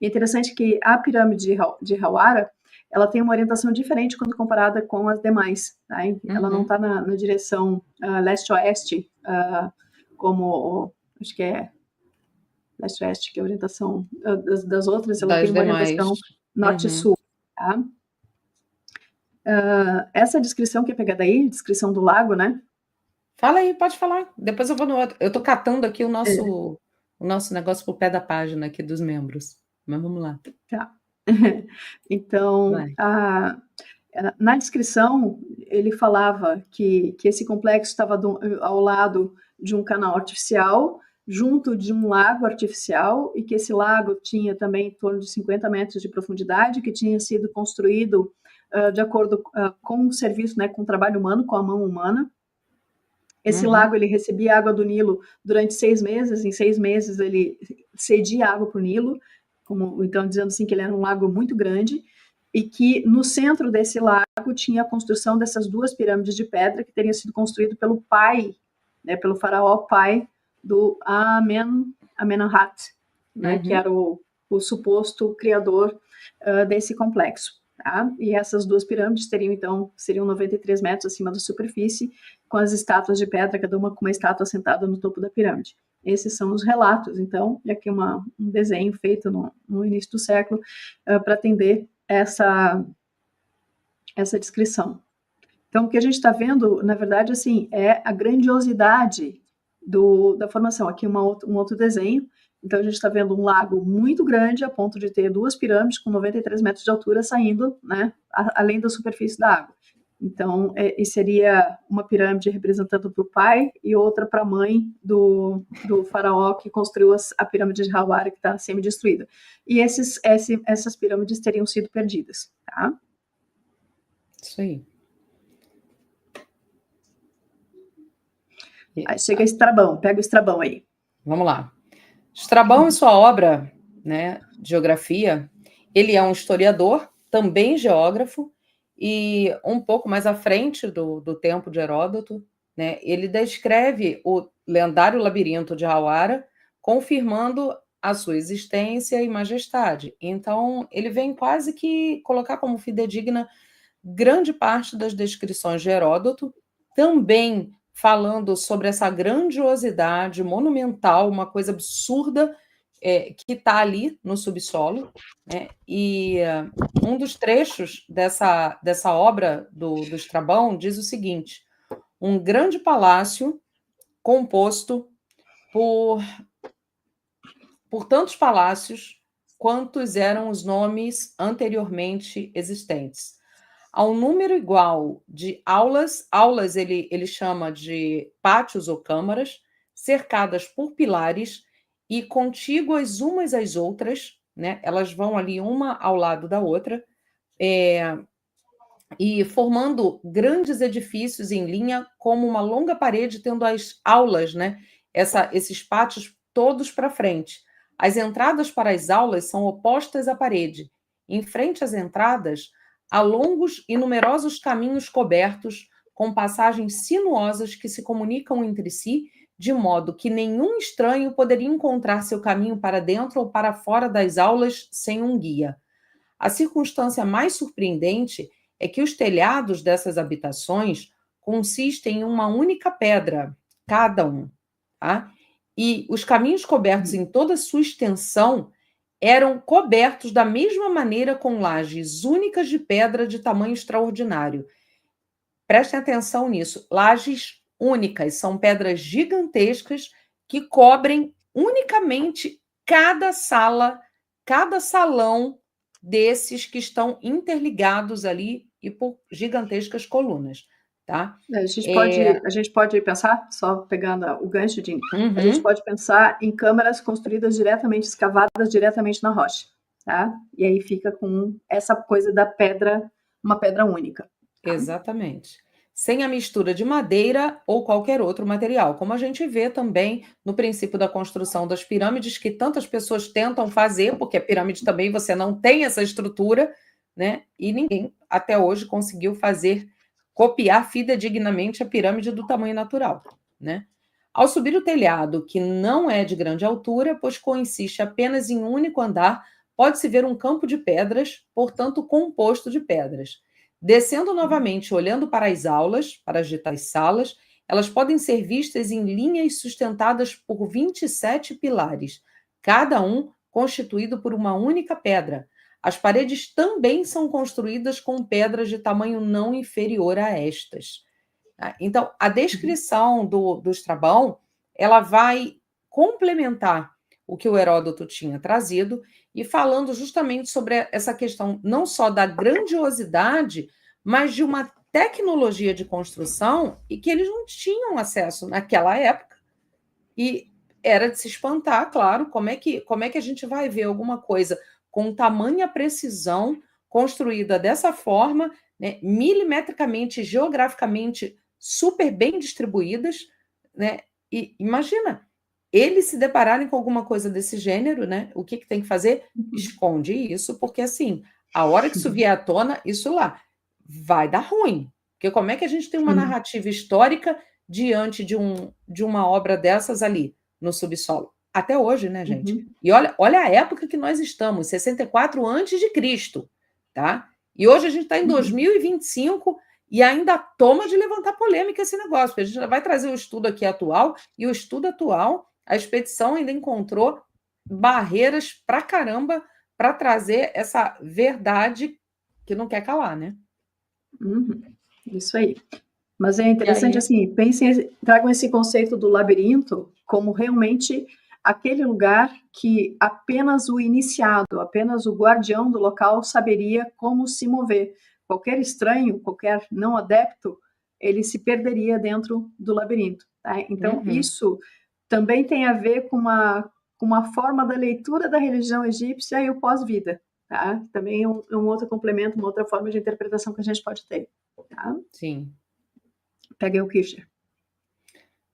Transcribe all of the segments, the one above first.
E é interessante que a pirâmide de Hawara, ela tem uma orientação diferente quando comparada com as demais, tá? Ela não está na direção leste-oeste, como, acho que é leste-oeste, que é a orientação das outras, ela tem uma orientação norte-sul, tá? Essa descrição que é pegada aí, descrição do lago, né? Fala aí, pode falar. Depois eu vou no outro. Eu estou catando aqui o nosso negócio por pé da página aqui dos membros. Mas vamos lá. Tá. Então, na descrição, ele falava que esse complexo estava ao lado de um canal artificial, junto de um lago artificial, e que esse lago tinha também em torno de 50 metros de profundidade, que tinha sido construído de acordo com o serviço, né, com o trabalho humano, com a mão humana. Esse lago, ele recebia água do Nilo durante 6 meses, em 6 meses ele cedia água para o Nilo, então dizendo assim que ele era um lago muito grande, e que no centro desse lago tinha a construção dessas 2 pirâmides de pedra que teriam sido construídas pelo pai, né, pelo faraó pai do Amenemhat, né, que era o suposto criador desse complexo. Tá? E essas 2 pirâmides seriam 93 metros acima da superfície, com as estátuas de pedra, cada uma com uma estátua sentada no topo da pirâmide. Esses são os relatos, então, e aqui um desenho feito no início do século para atender essa descrição. Então, o que a gente está vendo, na verdade, assim, é a grandiosidade da formação. Aqui um outro desenho. Então, a gente está vendo um lago muito grande, a ponto de ter 2 pirâmides com 93 metros de altura saindo, né, além da superfície da água. Então, e seria uma pirâmide representando para o pai e outra para a mãe do faraó que construiu a pirâmide de Hawara, que está semi-destruída. E essas pirâmides teriam sido perdidas, tá? Isso aí. Aí chega Estrabão, pega o Estrabão aí. Vamos lá. Estrabão, em sua obra, né, Geografia, ele é um historiador, também geógrafo, e um pouco mais à frente do tempo de Heródoto, né, ele descreve o lendário labirinto de Hawara, confirmando a sua existência e majestade. Então, ele vem quase que colocar como fidedigna grande parte das descrições de Heródoto, também falando sobre essa grandiosidade monumental, uma coisa absurda que está ali no subsolo, né? E um dos trechos dessa obra do Estrabão diz o seguinte: um grande palácio composto por tantos palácios quantos eram os nomes anteriormente existentes. A um número igual de aulas ele chama de pátios ou câmaras, cercadas por pilares e contíguas umas às outras, né? Elas vão ali uma ao lado da outra, e formando grandes edifícios em linha, como uma longa parede, tendo as aulas, né? Esses pátios todos para frente. As entradas para as aulas são opostas à parede. Em frente às entradas, há longos e numerosos caminhos cobertos, com passagens sinuosas que se comunicam entre si, de modo que nenhum estranho poderia encontrar seu caminho para dentro ou para fora das aulas sem um guia. A circunstância mais surpreendente é que os telhados dessas habitações consistem em uma única pedra, cada um, tá? E os caminhos cobertos em toda a sua extensão eram cobertos da mesma maneira com lajes únicas de pedra de tamanho extraordinário. Prestem atenção nisso. Lajes únicas, são pedras gigantescas que cobrem unicamente cada sala, cada salão desses que estão interligados ali e por gigantescas colunas, tá? A gente pode pensar, só pegando o gancho, Jim, a gente pode pensar em câmaras construídas diretamente, escavadas diretamente na rocha, tá? E aí fica com essa coisa da pedra, uma pedra única. Tá? Exatamente. Sem a mistura de madeira ou qualquer outro material, como a gente vê também no princípio da construção das pirâmides, que tantas pessoas tentam fazer, porque a pirâmide também você não tem essa estrutura, né? E ninguém até hoje conseguiu copiar fidedignamente a pirâmide do tamanho natural, né? Ao subir o telhado, que não é de grande altura, pois consiste apenas em um único andar, pode-se ver um campo de pedras, portanto, composto de pedras. Descendo novamente, olhando para as aulas, para as ditas salas, elas podem ser vistas em linhas sustentadas por 27 pilares, cada um constituído por uma única pedra. As paredes também são construídas com pedras de tamanho não inferior a estas. Então, a descrição do Estrabão, ela vai complementar o que o Heródoto tinha trazido e falando justamente sobre essa questão não só da grandiosidade, mas de uma tecnologia de construção e que eles não tinham acesso naquela época. E era de se espantar, claro, como é que a gente vai ver alguma coisa com tamanha precisão, construída dessa forma, né, milimetricamente, geograficamente super bem distribuídas, né? E imagina, eles se depararem com alguma coisa desse gênero, né? O que tem que fazer? Esconde isso, porque assim, a hora que isso vier à tona, isso lá vai dar ruim. Porque como é que a gente tem uma narrativa histórica diante de uma obra dessas ali no subsolo? Até hoje, né, gente? E olha a época que nós estamos, 64 antes de Cristo, tá? E hoje a gente está em 2025 e ainda toma de levantar polêmica esse negócio, porque a gente vai trazer o estudo aqui atual, e o estudo atual, a expedição ainda encontrou barreiras pra caramba para trazer essa verdade que não quer calar, né? Isso aí. Mas é interessante, assim, pensem, tragam esse conceito do labirinto como realmente aquele lugar que apenas o iniciado, apenas o guardião do local saberia como se mover. Qualquer estranho, qualquer não adepto, ele se perderia dentro do labirinto. Tá? Então, isso também tem a ver com uma forma da leitura da religião egípcia e o pós-vida. Tá? Também é um outro complemento, uma outra forma de interpretação que a gente pode ter. Tá? Sim. Peguei o Kircher.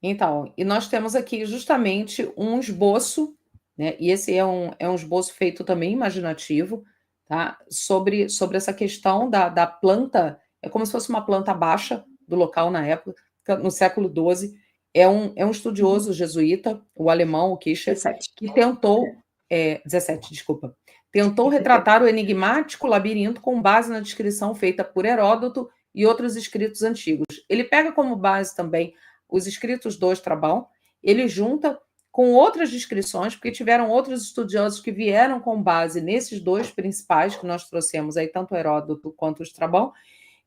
Então, e nós temos aqui justamente um esboço, né? E esse é um esboço feito também imaginativo, tá? Sobre essa questão da planta, é como se fosse uma planta baixa do local na época, no século XII. É um estudioso jesuíta, o alemão, o Kircher, 17. que tentou... 17, desculpa. Tentou retratar o enigmático labirinto com base na descrição feita por Heródoto e outros escritos antigos. Ele pega como base também os escritos do Estrabão, ele junta com outras descrições, porque tiveram outros estudiosos que vieram com base nesses dois principais que nós trouxemos aí, tanto o Heródoto quanto o Estrabão,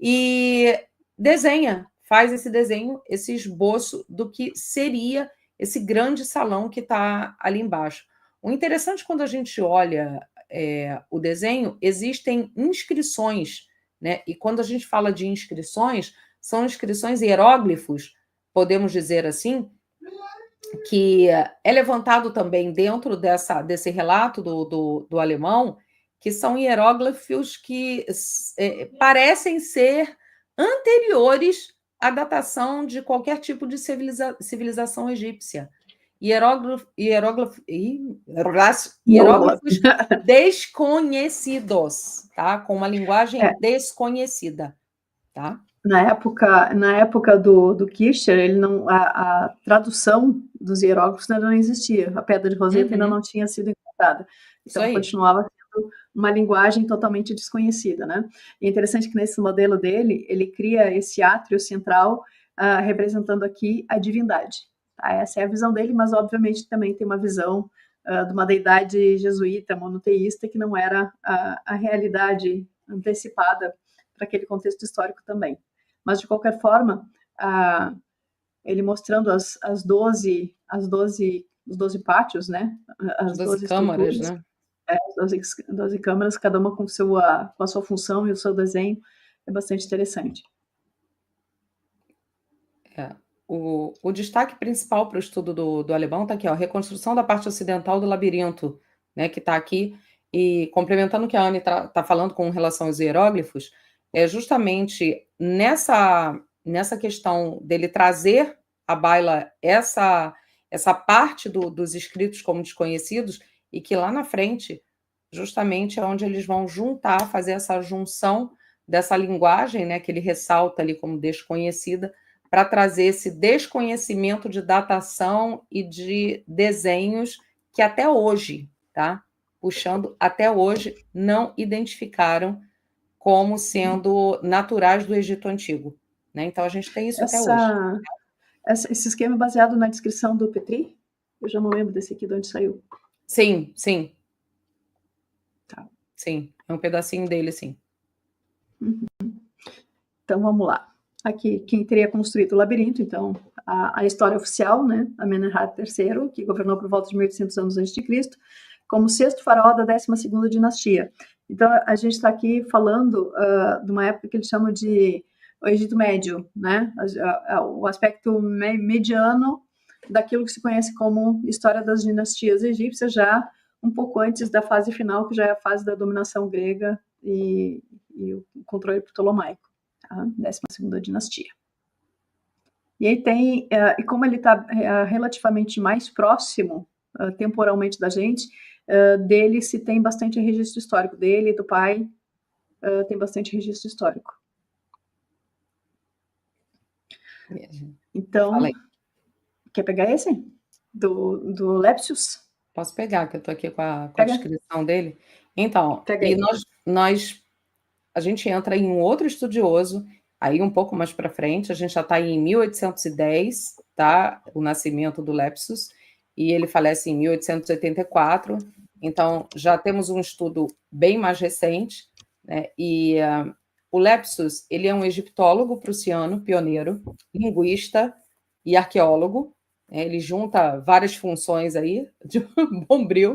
e faz esse desenho, esse esboço do que seria esse grande salão que está ali embaixo. O interessante, quando a gente olha o desenho, existem inscrições, né? E quando a gente fala de inscrições, são inscrições hieróglifos, podemos dizer assim, que é levantado também dentro desse relato do alemão, que são hieróglifos que parecem ser anteriores à datação de qualquer tipo de civilização egípcia. Hieróglifos desconhecidos, tá? Com uma linguagem desconhecida, tá? Na época do Kircher, ele não, a tradução dos hieróglifos ainda não existia. A pedra de Roseta ainda não tinha sido encontrada. Então, continuava sendo uma linguagem totalmente desconhecida, né? E é interessante que nesse modelo dele, ele cria esse átrio central, representando aqui a divindade. Tá? Essa é a visão dele, mas obviamente também tem uma visão de uma deidade jesuíta, monoteísta, que não era a realidade antecipada para aquele contexto histórico também. Mas, de qualquer forma, ele mostrando os 12 pátios, né? As 12 câmaras, né? As 12 câmaras, cada uma com a sua função e o seu desenho, é bastante interessante. O destaque principal para o estudo do alemão está aqui, ó, a reconstrução da parte ocidental do labirinto, né, que está aqui, e complementando o que a Anne está falando com relação aos hieróglifos, é justamente nessa questão dele trazer à baila essa parte dos escritos como desconhecidos, e que lá na frente, justamente é onde eles vão fazer essa junção dessa linguagem, né, que ele ressalta ali como desconhecida, para trazer esse desconhecimento de datação e de desenhos que até hoje, tá? puxando, até hoje, não identificaram como sendo naturais do Egito Antigo, né? Então, a gente tem isso até hoje. Esse esquema é baseado na descrição do Petri? Eu já não lembro desse aqui de onde saiu. Sim, sim. Tá. Sim, é um pedacinho dele, sim. Uhum. Então, vamos lá. Aqui, quem teria construído o labirinto, então, a história oficial, né? Amenemhat III, que governou por volta de 1800 anos antes de Cristo, como sexto faraó da 12ª dinastia. Então, a gente está aqui falando de uma época que eles chamam de o Egito Médio, né? O aspecto mediano daquilo que se conhece como história das dinastias egípcias, já um pouco antes da fase final, que já é a fase da dominação grega e o controle ptolomaico, tá? 12ª dinastia. E aí tem, e como ele está relativamente mais próximo temporalmente da gente, dele se tem bastante registro histórico, dele e do pai tem bastante registro histórico. Então, quer pegar esse? Do Lepsius? Posso pegar, que eu estou aqui com a descrição dele. Então, e a gente entra em um outro estudioso, aí um pouco mais para frente, a gente já está em 1810, tá? O nascimento do Lepsius, e ele falece em 1884, então já temos um estudo bem mais recente, né? E o Lepsius, ele é um egiptólogo prussiano, pioneiro, linguista e arqueólogo, né? Ele junta várias funções aí, de bombril,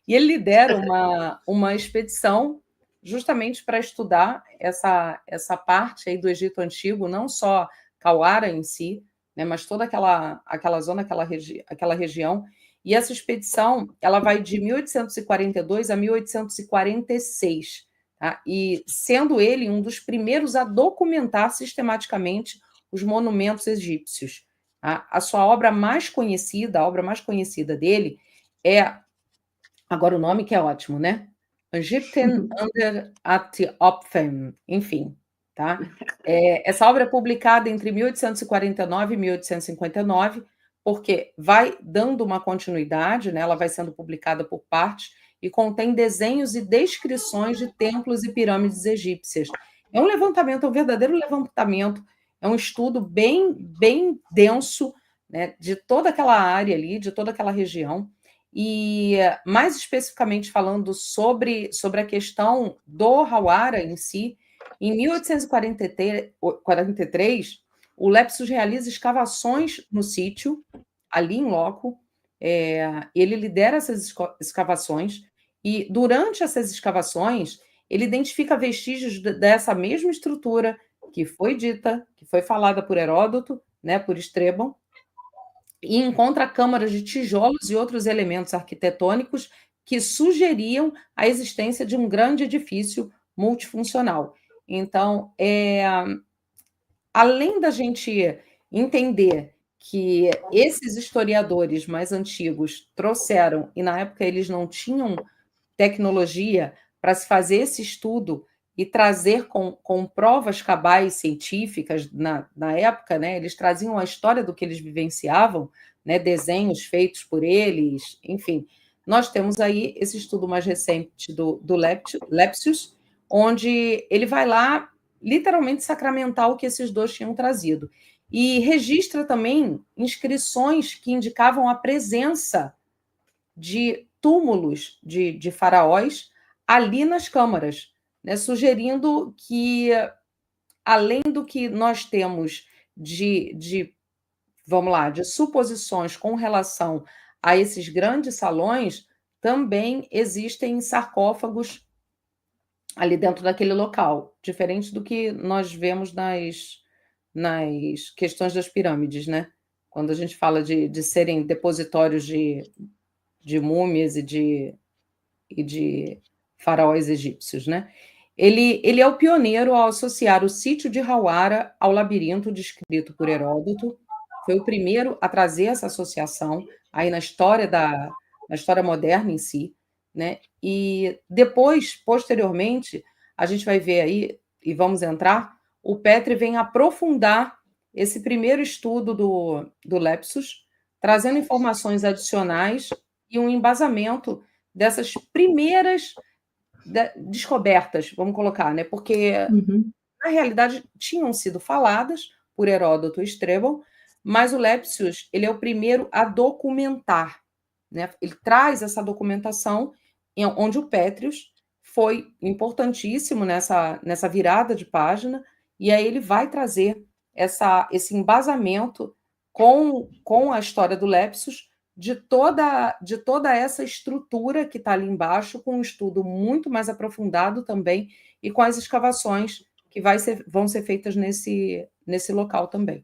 e ele lidera uma expedição justamente para estudar essa parte aí do Egito Antigo, não só Cauara em si, né, mas toda aquela zona, aquela região. E essa expedição ela vai de 1842 a 1846, tá? E sendo ele um dos primeiros a documentar sistematicamente os monumentos egípcios. Tá? A sua obra mais conhecida, a obra mais conhecida dele é, agora o nome que é ótimo, né? Egypten under Antiopen, enfim, tá? Essa obra é publicada entre 1849 e 1859, porque vai dando uma continuidade, né? Ela vai sendo publicada por partes e contém desenhos e descrições de templos e pirâmides egípcias. É um levantamento, é um verdadeiro levantamento, é um estudo bem, bem denso, né? De toda aquela área ali, de toda aquela região. E, mais especificamente falando sobre a questão do Hawara em si, em 1843, o Lepsius realiza escavações no sítio, ali em loco, ele lidera essas escavações, e durante essas escavações, ele identifica vestígios dessa mesma estrutura que foi dita, que foi falada por Heródoto, né, por Estrabão, e encontra câmaras de tijolos e outros elementos arquitetônicos que sugeriam a existência de um grande edifício multifuncional. Então, além da gente entender que esses historiadores mais antigos trouxeram, e na época eles não tinham tecnologia para se fazer esse estudo e trazer com provas cabais científicas na época, né? Eles traziam a história do que eles vivenciavam, né? Desenhos feitos por eles, enfim. Nós temos aí esse estudo mais recente do Lepsius, onde ele vai lá literalmente sacramentar o que esses dois tinham trazido. E registra também inscrições que indicavam a presença de túmulos de faraós ali nas câmaras, né, sugerindo que, além do que nós temos vamos lá, de suposições com relação a esses grandes salões, também existem sarcófagos ali dentro daquele local, diferente do que nós vemos nas questões das pirâmides, né? Quando a gente fala de serem depositórios de múmias e de faraós egípcios, né? Ele é o pioneiro ao associar o sítio de Hawara ao labirinto descrito por Heródoto. Foi o primeiro a trazer essa associação aí na história moderna em si, né? E depois, posteriormente, a gente vai ver aí, e vamos entrar, o Petri vem aprofundar esse primeiro estudo do Lepsius, trazendo informações adicionais e um embasamento dessas primeiras descobertas, vamos colocar, né? Porque, na realidade, tinham sido faladas por Heródoto e Estrabão, mas o Lepsius, ele é o primeiro a documentar, né? Ele traz essa documentação onde o Pétreos foi importantíssimo nessa virada de página, e aí ele vai trazer esse embasamento com a história do Lepsius de toda essa estrutura que está ali embaixo, com um estudo muito mais aprofundado também, e com as escavações que vão ser feitas nesse local também.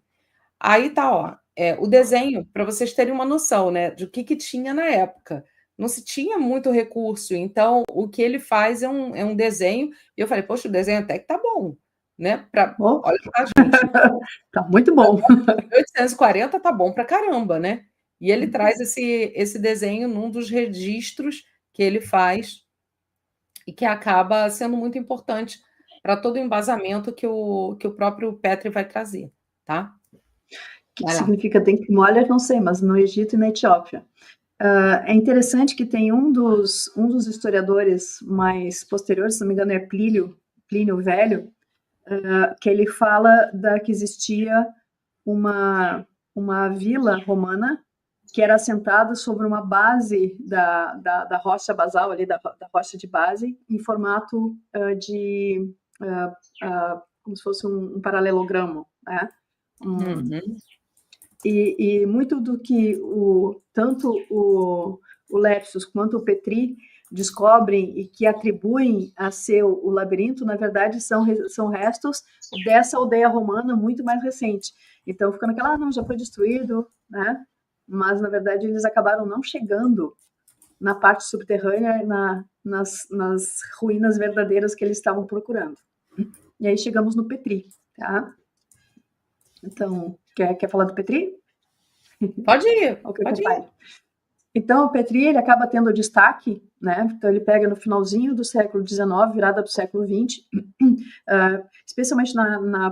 Aí tá, ó, o desenho, para vocês terem uma noção, né, de o que tinha na época. Não se tinha muito recurso, então o que ele faz é um desenho, e eu falei, poxa, o desenho até que tá bom, né? Olha pra gente. Tá muito bom. 1840 tá bom pra caramba, né? E ele traz esse desenho num dos registros que ele faz e que acaba sendo muito importante para todo o embasamento que o próprio Petri vai trazer, tá? O que significa Denkmäler, não sei, mas no Egito e na Etiópia. É interessante que tem um dos historiadores mais posteriores, se não me engano é Plínio Velho, que ele fala que existia uma vila romana que era assentada sobre uma base da rocha basal, ali, da rocha de base, em formato como se fosse um paralelogramo, né? E muito do que tanto o Lepsius quanto o Petri descobrem e que atribuem a ser o labirinto, na verdade, são restos dessa aldeia romana muito mais recente. Então, fica naquela, não, já foi destruído, né? Mas, na verdade, eles acabaram não chegando na parte subterrânea, nas ruínas verdadeiras que eles estavam procurando. E aí chegamos no Petri, tá? Então, quer falar do Petri? Pode ir, pode ir. Então, o Petri, ele acaba tendo destaque, né? Então, ele pega no finalzinho do século XIX, virada do século XX, especialmente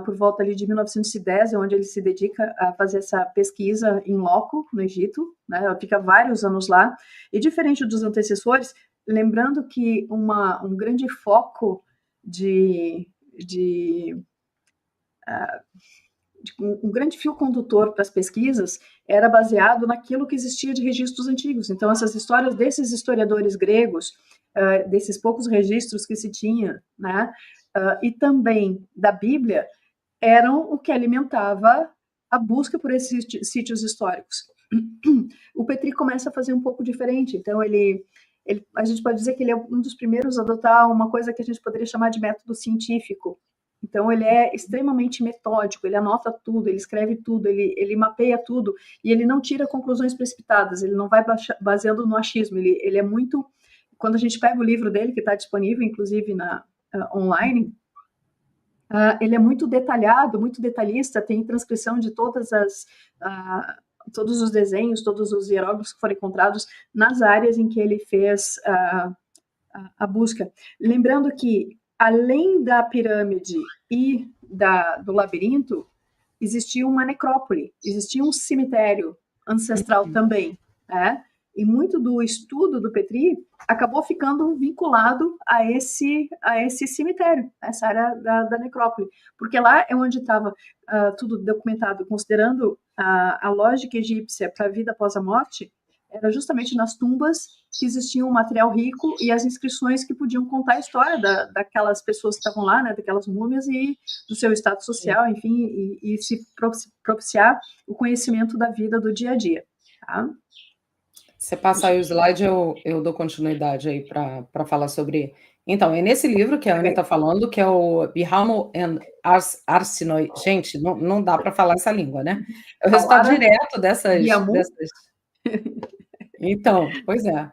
por volta ali de 1910, onde ele se dedica a fazer essa pesquisa in loco, no Egito, né? Ela fica vários anos lá, e diferente dos antecessores, lembrando que um grande foco um grande fio condutor para as pesquisas era baseado naquilo que existia de registros antigos. Então, essas histórias desses historiadores gregos, desses poucos registros que se tinha, né, e também da Bíblia, eram o que alimentava a busca por esses sítios históricos. O Petri começa a fazer um pouco diferente. Então, a gente pode dizer que ele é um dos primeiros a adotar uma coisa que a gente poderia chamar de método científico. Então, ele é extremamente metódico, ele anota tudo, ele escreve tudo, ele mapeia tudo, e ele não tira conclusões precipitadas, ele não vai baseando no achismo, ele é muito... Quando a gente pega o livro dele, que está disponível, inclusive, online, ele é muito detalhado, muito detalhista, tem transcrição de todos os desenhos, todos os hieróglifos que foram encontrados nas áreas em que ele fez a busca. Lembrando que, além da pirâmide e do labirinto, existia uma necrópole, existia um cemitério ancestral também, né? E muito do estudo do Petri acabou ficando vinculado a esse cemitério, a essa área da necrópole, porque lá é onde estava tudo documentado, considerando a lógica egípcia para a vida após a morte. Era justamente nas tumbas que existia um material rico e as inscrições que podiam contar a história daquelas pessoas que estavam lá, né, daquelas múmias e do seu status social, enfim, e se propiciar o conhecimento da vida do dia a dia. Tá? Você passa aí o slide, eu dou continuidade aí para falar sobre... Então, é nesse livro que a Anne está falando, que é o Bihamo and Arsinoi. Gente, não dá para falar essa língua, né? É o resultado direto dessas... Então, pois é.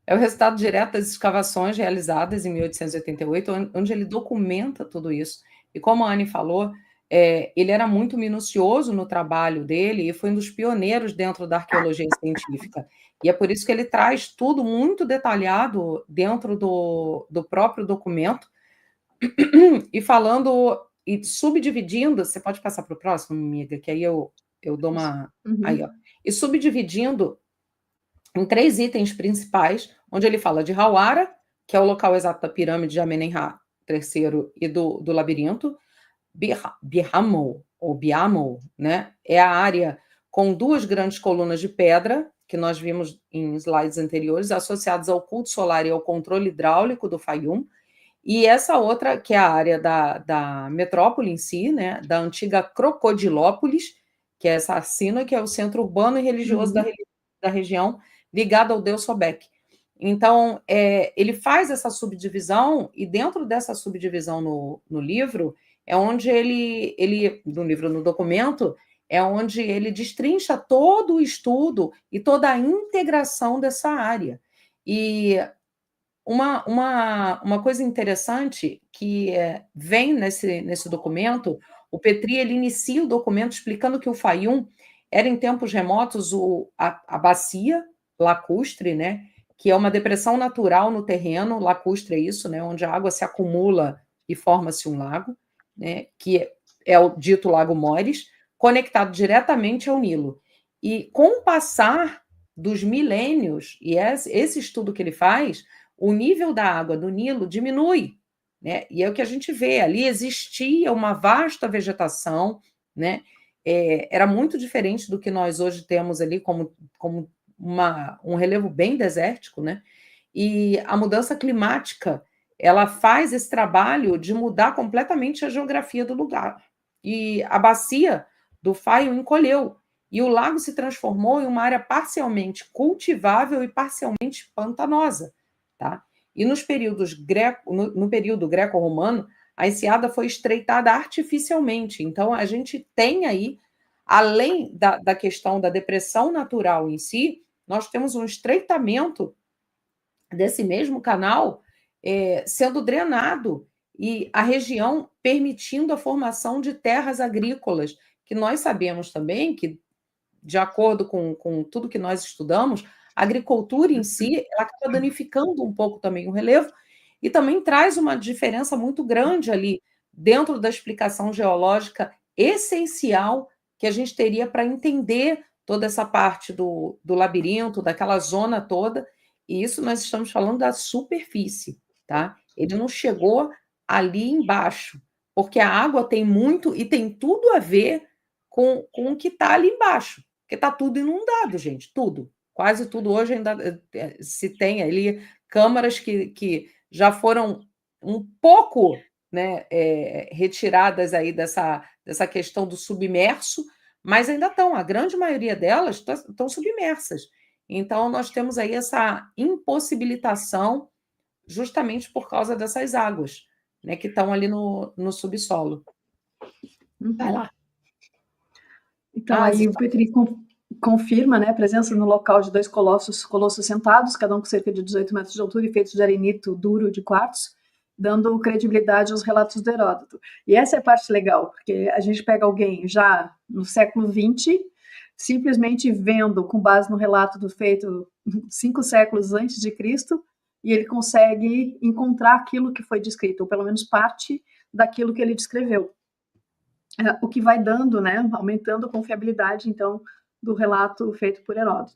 É o resultado direto das escavações realizadas em 1888, onde ele documenta tudo isso. E como a Anne falou, ele era muito minucioso no trabalho dele e foi um dos pioneiros dentro da arqueologia científica. E é por isso que ele traz tudo muito detalhado dentro do próprio documento. E falando e subdividindo, você pode passar para o próximo, amiga, que aí eu dou uma... Aí, ó. E subdividindo em 3 itens principais, onde ele fala de Hawara, que é o local exato da pirâmide de Amenemhat III e do labirinto. Bihamou, ou Biamou, né? É a área com 2 grandes colunas de pedra, que nós vimos em slides anteriores, associadas ao culto solar e ao controle hidráulico do Fayum. E essa outra, que é a área da metrópole em si, né? Da antiga Crocodilópolis, que é essa sina, que é o centro urbano e religioso da região, ligado ao deus Sobek. Então, ele faz essa subdivisão, e dentro dessa subdivisão no livro, é onde no documento, é onde ele destrincha todo o estudo e toda a integração dessa área. E uma coisa interessante que vem nesse documento, o Petrie ele inicia o documento explicando que o Fayum era, em tempos remotos, a bacia lacustre, né, que é uma depressão natural no terreno, lacustre é isso, né, onde a água se acumula e forma-se um lago, né, que é o dito Lago Mores, conectado diretamente ao Nilo. E com o passar dos milênios, e esse estudo que ele faz, o nível da água do Nilo diminui, né? E é o que a gente vê, ali existia uma vasta vegetação, né? Era muito diferente do que nós hoje temos ali como um relevo bem desértico, né? E a mudança climática, ela faz esse trabalho de mudar completamente a geografia do lugar. E a bacia do Fayum encolheu, e o lago se transformou em uma área parcialmente cultivável e parcialmente pantanosa. Tá? E no período greco-romano, a enseada foi estreitada artificialmente. Então, a gente tem aí, além da questão da depressão natural em si, nós temos um estreitamento desse mesmo canal sendo drenado, e a região permitindo a formação de terras agrícolas, que nós sabemos também que, de acordo com tudo que nós estudamos, a agricultura em si, ela acaba danificando um pouco também o relevo, e também traz uma diferença muito grande ali dentro da explicação geológica essencial que a gente teria para entender toda essa parte do labirinto, daquela zona toda, e isso nós estamos falando da superfície, tá? Ele não chegou ali embaixo, porque a água tem muito e tem tudo a ver com o que está ali embaixo, porque está tudo inundado, gente, tudo. Quase tudo hoje ainda se tem ali câmaras que já foram um pouco, né, retiradas aí dessa questão do submerso, mas ainda estão, a grande maioria delas estão submersas. Então, nós temos aí essa impossibilitação justamente por causa dessas águas, né, que estão ali no subsolo. Vai lá. Então, aí o Petrie confirma, né, a presença no local de 2 colossos sentados, cada um com cerca de 18 metros de altura e feitos de arenito duro de quartzo, dando credibilidade aos relatos do Heródoto. E essa é a parte legal, porque a gente pega alguém já no século XX, simplesmente vendo, com base no relato do feito 5 séculos antes de Cristo, e ele consegue encontrar aquilo que foi descrito, ou pelo menos parte daquilo que ele descreveu. O que vai dando, né, aumentando a confiabilidade, então, do relato feito por Heródoto.